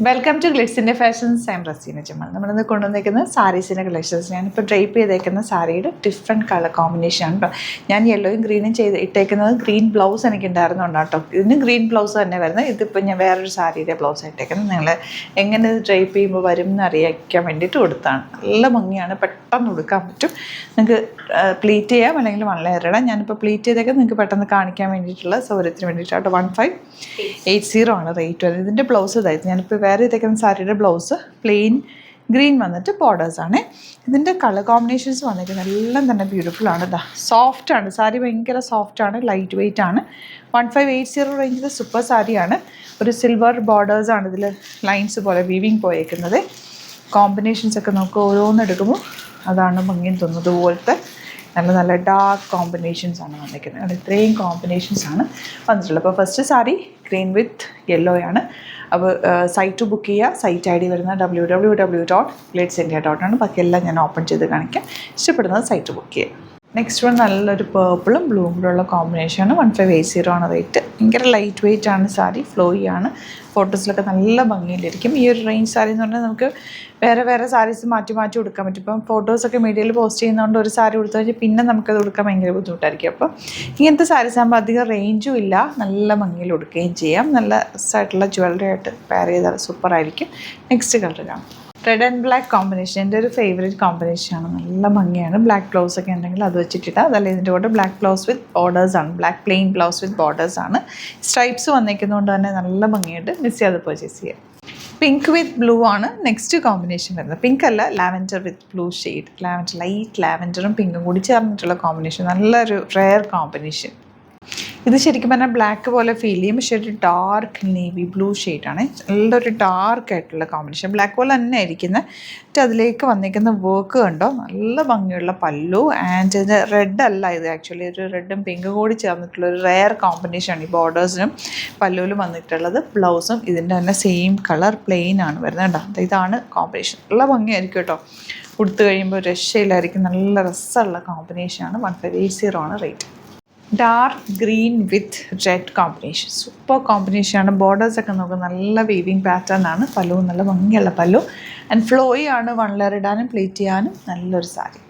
Welcome to ഗ്ലിറ്റ്സിൻ്റെ fashions. I am Raseena Jamal. നമ്മളിന്ന് കൊണ്ടുവന്നിരിക്കുന്നത് സാരീസിൻ്റെ കളക്ഷൻസ്. ഞാനിപ്പോൾ ഡ്രൈപ്പ് ചെയ്തേക്കുന്ന സാരിയുടെ ഡിഫറെൻറ്റ് കളർ കോമ്പിനേഷനാണ് കേട്ടോ. ഞാൻ യെല്ലോയും ഗ്രീനും ഇട്ടേക്കുന്നത് ഗ്രീൻ ബ്ലൗസ് എനിക്ക് ഉണ്ടായിരുന്നുണ്ട് കേട്ടോ. ഇതിന് ഗ്രീൻ ബ്ലൗസ് തന്നെ വരുന്നത്. ഇതിപ്പോൾ ഞാൻ വേറൊരു സാരിയുടെ ബ്ലൗസ് ഇട്ടേക്കുന്നത്. നിങ്ങൾ എങ്ങനെ ഇത് ഡ്രൈപ്പ് ചെയ്യുമ്പോൾ വരും എന്ന് അറിയിക്കാൻ വേണ്ടിയിട്ട് കൊടുത്താണ്. നല്ല ഭംഗിയാണ്, പെട്ടെന്ന് ഉടുക്കാൻ പറ്റും. നിങ്ങൾക്ക് പ്ലീറ്റ് ചെയ്യാം, അല്ലെങ്കിൽ 1 ലെയർ ഇടാം. ഞാനിപ്പോൾ പ്ലീറ്റ് ചെയ്തൊക്കെ നിങ്ങൾക്ക് പെട്ടെന്ന് കാണിക്കാൻ വേണ്ടിയിട്ടുള്ള സൗകര്യത്തിന് വേണ്ടിയിട്ടാണ്. 1580 ആണ് റേറ്റ് വരുന്നത്. ഇതിൻ്റെ ബ്ലൗസ് ഇതായിരുന്നു. ഞാനിപ്പോൾ വേറെ ഇതേക്കുന്ന സാരിയുടെ ബ്ലൗസ് പ്ലെയിൻ ഗ്രീൻ വന്നിട്ട് ബോർഡേഴ്സാണ്. ഇതിൻ്റെ കളർ കോമ്പിനേഷൻസ് വന്നിരിക്കുന്നത് എല്ലാം തന്നെ ബ്യൂട്ടിഫുൾ ആണ്. ഇതാ സോഫ്റ്റാണ് സാരി, ഭയങ്കര സോഫ്റ്റാണ്, ലൈറ്റ് വെയ്റ്റ് ആണ്. 1580 റേഞ്ചിൽ സൂപ്പർ സാരിയാണ്. ഒരു സിൽവർ ബോർഡേഴ്സാണ് ഇതിൽ ലൈൻസ് പോലെ വീവിങ് പോയേക്കുന്നത്. കോമ്പിനേഷൻസ് ഒക്കെ നമുക്ക് ഓരോന്നെടുക്കുമ്പോൾ അതാണ് ഭംഗിയും തോന്നുന്നത്. പോലത്തെ നല്ല നല്ല ഡാർക്ക് കോമ്പിനേഷൻസ് ആണ് വന്നിരിക്കുന്നത്. അത് ഇത്രയും കോമ്പിനേഷൻസ് ആണ് വന്നിട്ടുള്ളത്. അപ്പോൾ ഫസ്റ്റ് സാരി ഗ്രീൻ വിത്ത് യെല്ലോ ആണ്. അപ്പോൾ സൈറ്റ് ബുക്ക് ചെയ്യുക. സൈറ്റ് ഐ ഡി വരുന്നത് www.glitzindia.ആണ്. ബാക്കിയെല്ലാം ഞാൻ ഓപ്പൺ ചെയ്ത് കാണിക്കാം. ഇഷ്ടപ്പെടുന്നത് സൈറ്റ് ബുക്ക് ചെയ്യുക. നെക്സ്റ്റ് വൺ നല്ലൊരു പേർപ്പിളും ബ്ലൂവും കൂടെ ഉള്ള കോമ്പിനേഷനാണ്. 1580 ആണ് റേറ്റ്. ഭയങ്കര ലൈറ്റ് വെയ്റ്റ് ആണ് സാരി, ഫ്ലോയി ആണ്. ഫോട്ടോസിലൊക്കെ നല്ല ഭംഗിയിലിരിക്കും. ഈ ഒരു റേഞ്ച് സാരി എന്ന് പറഞ്ഞാൽ നമുക്ക് വേറെ വേറെ സാരീസ് മാറ്റി മാറ്റി കൊടുക്കാൻ പറ്റും. ഇപ്പം ഫോട്ടോസൊക്കെ മീഡിയയിൽ പോസ്റ്റ് ചെയ്യുന്നതുകൊണ്ട് ഒരു സാരി കൊടുത്തു കഴിഞ്ഞാൽ പിന്നെ നമുക്കത് കൊടുക്കാൻ ഭയങ്കര ബുദ്ധിമുട്ടായിരിക്കും. അപ്പോൾ ഇങ്ങനത്തെ സാരീസ് ആകുമ്പോൾ അധികം റേഞ്ചും ഇല്ല, നല്ല ഭംഗിയിൽ കൊടുക്കുകയും ചെയ്യാം. നല്ല രസമായിട്ടുള്ള ജ്വല്ലറി ആയിട്ട് പെയർ ചെയ്താൽ സൂപ്പറായിരിക്കും. നെക്സ്റ്റ് കളർ കാണാം. റെഡ് ആൻഡ് ബ്ലാക്ക് കോമ്പിനേഷൻ എൻ്റെ ഒരു ഫേവറേറ്റ് കോമ്പിനേഷനാണ്. നല്ല ഭംഗിയാണ്. ബ്ലാക്ക് ബ്ലൗസ് ഒക്കെ ഉണ്ടെങ്കിൽ അത് വെച്ചിട്ടിട്ട്, അതല്ല ഇതിൻ്റെ കൂടെ ബ്ലാക്ക് ബ്ലൗസ് വിത്ത് ബോർഡേഴ്സാണ്. ബ്ലാക്ക് പ്ലെയിൻ ബ്ലൗസ് വിത്ത് ബോർഡേഴ്സാണ്. സ്ട്രൈപ്സ് വന്നിരിക്കുന്നതുകൊണ്ട് തന്നെ നല്ല ഭംഗിയായിട്ട് മിസ് ചെയ്യാതെ പർച്ചേസ് ചെയ്യാം. പിങ്ക് വിത്ത് ബ്ലൂ ആണ് നെക്സ്റ്റ് കോമ്പിനേഷൻ വരുന്നത്. പിങ്ക് അല്ല, lavender with blue shade. Lavender, light ലാവൻഡറും പിങ്കും കൂടി ചേർന്നിട്ടുള്ള കോമ്പിനേഷൻ. നല്ലൊരു റെയർ കോമ്പിനേഷൻ. ഇത് ശരിക്കും പറഞ്ഞാൽ ബ്ലാക്ക് പോലെ ഫീൽ ചെയ്യും, പക്ഷേ ഒരു ഡാർക്ക് നേവി ബ്ലൂ ഷെയ്ഡാണ്. നല്ലൊരു ഡാർക്ക് ആയിട്ടുള്ള കോമ്പിനേഷൻ. ബ്ലാക്ക് പോലെ തന്നെ ഇരിക്കുന്നത്. എന്നിട്ട് അതിലേക്ക് വന്നിരിക്കുന്ന വർക്ക് കണ്ടോ, നല്ല ഭംഗിയുള്ള പല്ലു. ആൻഡ് ഇത് റെഡ് അല്ല, ഇത് ആക്ച്വലി ഒരു റെഡും പിങ്കും കൂടി ചേർന്നിട്ടുള്ള ഒരു റെയർ കോമ്പിനേഷനാണ്. ഈ ബോർഡേഴ്സിനും പല്ലുവിലും വന്നിട്ടുള്ളത്. ബ്ലൗസും ഇതിൻ്റെ തന്നെ സെയിം കളർ പ്ലെയിൻ ആണ് വരുന്നത് കേട്ടോ. ഇതാണ് കോമ്പിനേഷൻ. നല്ല ഭംഗിയായിരിക്കും കേട്ടോ. ഉടുത്ത് കഴിയുമ്പോൾ രക്ഷയിലായിരിക്കും. നല്ല രസമുള്ള കോമ്പിനേഷനാണ്. 1580 ആണ് rate. Dark green with red combination. Super കോമ്പിനേഷനാണ്. ബോർഡേഴ്സൊക്കെ നോക്കുക, നല്ല വീവിങ് പാറ്റേൺ ആണ്. പല്ലു നല്ല ഭംഗിയുള്ള പല്ലു. ആൻഡ് ഫ്ലോയി ആണ്. 1 ലെയർ ഇടാനും പ്ലേറ്റ് ചെയ്യാനും നല്ലൊരു സാരി.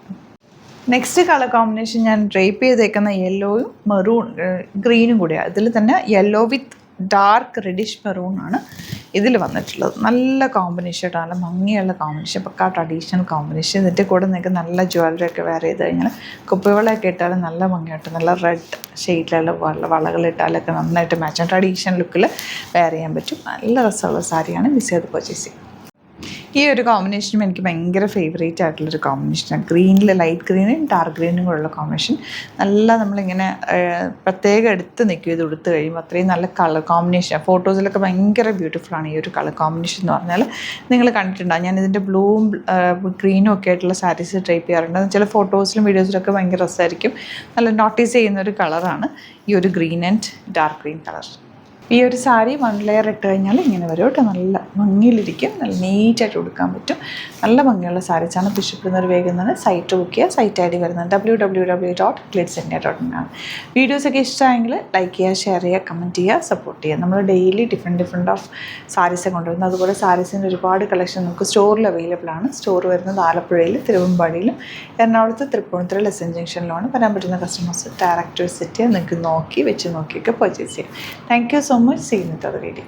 നെക്സ്റ്റ് കളർ കോമ്പിനേഷൻ ഞാൻ ഡ്രൈപ്പ് ചെയ്തേക്കുന്ന യെല്ലോയും മെറൂൺ ഗ്രീനും കൂടിയാണ്. ഇതിൽ തന്നെ യെല്ലോ വിത്ത് ഡാർക്ക് റെഡിഷ് മെറൂൺ ആണ് ഇതിൽ വന്നിട്ടുള്ളത്. നല്ല കോമ്പിനേഷൻ, നല്ല ഭംഗിയുള്ള കോമ്പിനേഷൻ, പക്കാ ട്രഡീഷണൽ കോമ്പിനേഷൻ. ഇതിൻ്റെ കൂടെ നിങ്ങൾക്ക് നല്ല ജ്വല്ലറി ഒക്കെ വെയർ ചെയ്ത് കഴിഞ്ഞാൽ കുപ്പിവളയൊക്കെ ഇട്ടാലും നല്ല ഭംഗിയായിട്ട്, നല്ല റെഡ് ഷെയ്ഡിലുള്ള വളകളിട്ടാലൊക്കെ നന്നായിട്ട് മാച്ച് ട്രഡീഷണൽ ലുക്കിൽ വെയർ ചെയ്യാൻ പറ്റും. നല്ല രസമുള്ള സാരിയാണ്. മിസ് ചെയ്ത് പർച്ചേസ് ചെയ്യും. ഈ ഒരു കോമ്പിനേഷനും എനിക്ക് ഭയങ്കര ഫേവറേറ്റ് ആയിട്ടുള്ളൊരു കോമ്പിനേഷനാണ്. ഗ്രീനിൽ ലൈറ്റ് ഗ്രീനും ഡാർക്ക് ഗ്രീനും കൂടെയുള്ള കോമ്പിനേഷൻ. നല്ല നമ്മളിങ്ങനെ പ്രത്യേകം എടുത്ത് നിൽക്കും ഇത് ഉടുത്ത് കഴിയുമ്പോൾ. അത്രയും നല്ല കളർ കോമ്പിനേഷൻ. ഫോട്ടോസിലൊക്കെ ഭയങ്കര ബ്യൂട്ടിഫുള്ളാണ് ഈ ഒരു കളർ കോമ്പിനേഷൻ എന്ന് പറഞ്ഞാൽ. നിങ്ങൾ കണ്ടിട്ടുണ്ടാകും, ഞാൻ ഇതിൻ്റെ ബ്ലൂവും ഗ്രീനും ഒക്കെ ആയിട്ടുള്ള സാരീസ് ഡ്രൈപ്പ് ചെയ്യാറുണ്ട്. ചില ഫോട്ടോസിലും വീഡിയോസിലൊക്കെ ഭയങ്കര രസമായിരിക്കും. നല്ല നോട്ടീസ് ചെയ്യുന്നൊരു കളറാണ് ഈ ഒരു green and dark green colour. ഈ ഒരു സാരി 1 ലെയർ ഇട്ട് കഴിഞ്ഞാൽ ഇങ്ങനെ വരും കേട്ടോ. നല്ല ഭംഗിയിലിരിക്കും, നല്ല നീറ്റായിട്ട് കൊടുക്കാൻ പറ്റും. നല്ല ഭംഗിയുള്ള സാരീസാണ്. ഇഷ്ടപ്പെടുന്നവർ വേഗം തന്നെ സൈറ്റ് ബുക്ക് ചെയ്യുക. സൈറ്റ് ഐ ഡി വരുന്നത് www.glitzindia.in. വീഡിയോസൊക്കെ ഇഷ്ടമായെങ്കിൽ ലൈക്ക് ചെയ്യുക, ഷെയർ ചെയ്യുക, കമൻറ്റ് ചെയ്യുക, സപ്പോർട്ട് ചെയ്യുക. നമ്മൾ ഡെയിലി ഡിഫറെൻറ്റ് ഓഫ് സാരീസ് കൊണ്ടുവരുന്നത്. അതുപോലെ സാരീസിൻ്റെ ഒരുപാട് കളക്ഷൻ നമുക്ക് സ്റ്റോറിൽ അവൈലബിൾ ആണ്. സ്റ്റോർ വരുന്നത് ആലപ്പുഴയിൽ, തിരുവമ്പാടിയിലും, എറണാകുളത്ത് തൃപ്പൂണിത്തുറ ലെസൺ ജംഗ്ഷനിലുമാണ്. വരാൻ പറ്റുന്ന കസ്റ്റമേഴ്സ് ഡയറക്റ്റ് വിസിറ്റ് ചെയ്യുക. നിങ്ങൾക്ക് നോക്കി വെച്ച് നോക്കിയൊക്കെ പർച്ചേസ് ചെയ്യാം. Thank you so much. See you in the other video.